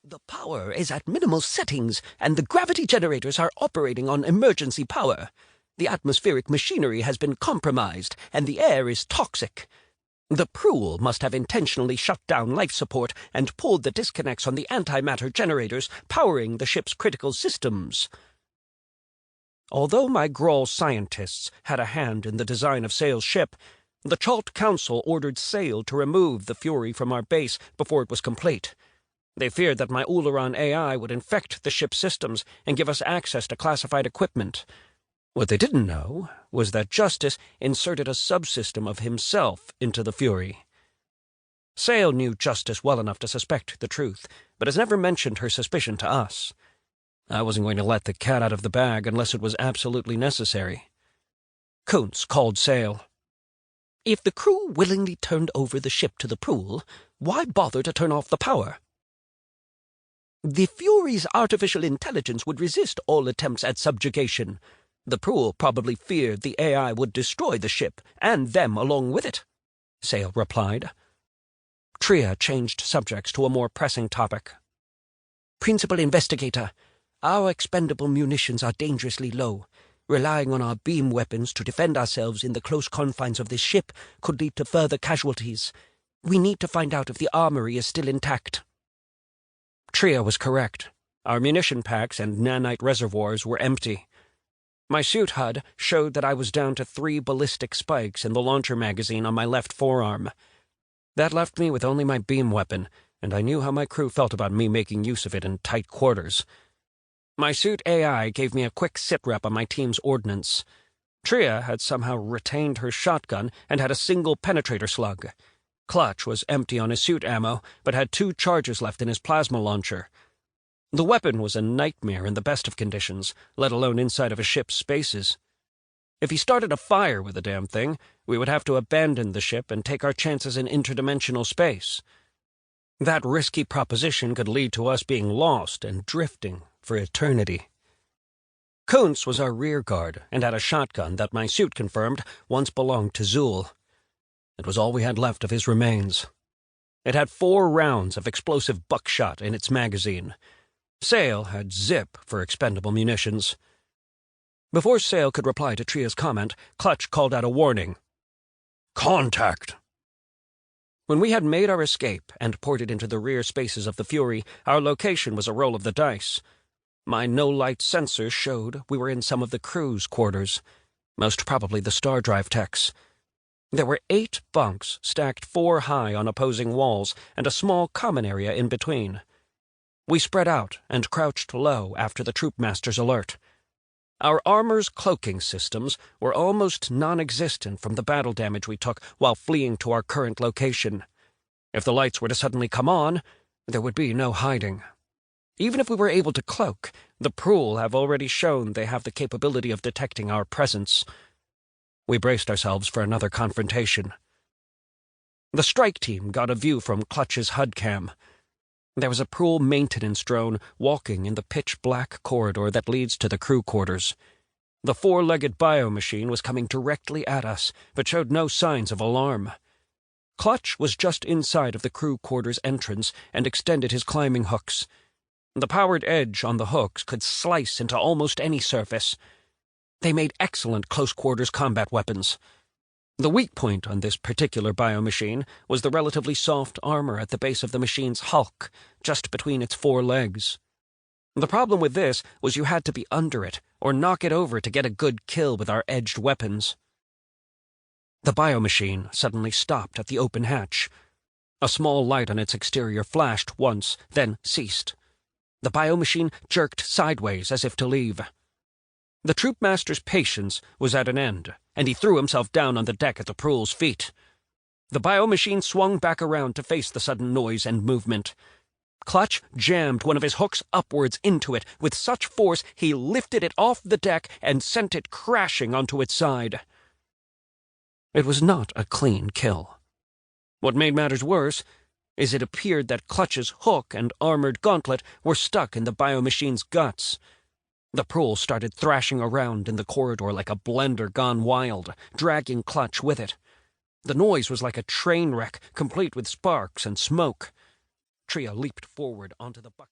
The power is at minimal settings, and the gravity generators are operating on emergency power. The atmospheric machinery has been compromised, and the air is toxic. The Prool must have intentionally shut down life support and pulled the disconnects on the antimatter generators powering the ship's critical systems. Although my Grawl scientists had a hand in the design of Sail's ship, the Chalt Council ordered Sail to remove the Fury from our base before it was complete. They feared that my Uleron AI would infect the ship's systems and give us access to classified equipment. What they didn't know was that Justice inserted a subsystem of himself into the Fury. Sail knew Justice well enough to suspect the truth, but has never mentioned her suspicion to us. I wasn't going to let the cat out of the bag unless it was absolutely necessary. Kuntz called Sail. If the crew willingly turned over the ship to the Prool, why bother to turn off the power? The Fury's artificial intelligence would resist all attempts at subjugation. The Prool probably feared the AI would destroy the ship, and them along with it, Sail replied. Tria changed subjects to a more pressing topic. Principal Investigator, our expendable munitions are dangerously low. Relying on our beam weapons to defend ourselves in the close confines of this ship could lead to further casualties. We need to find out if the armory is still intact. Tria was correct. Our munition packs and nanite reservoirs were empty. My suit HUD showed that I was down to 3 ballistic spikes in the launcher magazine on my left forearm. That left me with only my beam weapon, and I knew how my crew felt about me making use of it in tight quarters. My suit AI gave me a quick sit-rep on my team's ordnance. Tria had somehow retained her shotgun and had a single penetrator slug. Clutch was empty on his suit ammo, but had 2 charges left in his plasma launcher. The weapon was a nightmare in the best of conditions, let alone inside of a ship's spaces. If he started a fire with the damn thing, we would have to abandon the ship and take our chances in interdimensional space. That risky proposition could lead to us being lost and drifting for eternity. Kuntz was our rear guard and had a shotgun that my suit confirmed once belonged to Zool. It was all we had left of his remains. It had 4 rounds of explosive buckshot in its magazine. Sail had zip for expendable munitions. Before Sail could reply to Tria's comment, Clutch called out a warning. Contact! When we had made our escape and ported into the rear spaces of the Fury, our location was a roll of the dice. My no-light sensors showed we were in some of the crew's quarters, most probably the star drive techs. There were 8 bunks stacked 4 high on opposing walls and a small common area in between. We spread out and crouched low after the troopmaster's alert. Our armor's cloaking systems were almost non-existent from the battle damage we took while fleeing to our current location. If the lights were to suddenly come on, there would be no hiding. Even if we were able to cloak, the Prool have already shown they have the capability of detecting our presence. We braced ourselves for another confrontation. The strike team got a view from Clutch's HUD cam. There was a Prool maintenance drone walking in the pitch-black corridor that leads to the crew quarters. The 4-legged bio-machine was coming directly at us, but showed no signs of alarm. Clutch was just inside of the crew quarters entrance and extended his climbing hooks. The powered edge on the hooks could slice into almost any surface. They made excellent close-quarters combat weapons. The weak point on this particular bio-machine was the relatively soft armor at the base of the machine's hulk, just between its 4 legs. The problem with this was you had to be under it, or knock it over to get a good kill with our edged weapons. The bio-machine suddenly stopped at the open hatch. A small light on its exterior flashed once, then ceased. The bio-machine jerked sideways as if to leave. The troopmaster's patience was at an end, and he threw himself down on the deck at the Prool's feet. The bio-machine swung back around to face the sudden noise and movement. Clutch jammed one of his hooks upwards into it with such force he lifted it off the deck and sent it crashing onto its side. It was not a clean kill. What made matters worse is it appeared that Clutch's hook and armored gauntlet were stuck in the bio-machine's guts. The Prool started thrashing around in the corridor like a blender gone wild, dragging Clutch with it. The noise was like a train wreck, complete with sparks and smoke. Tria leaped forward onto the bucket.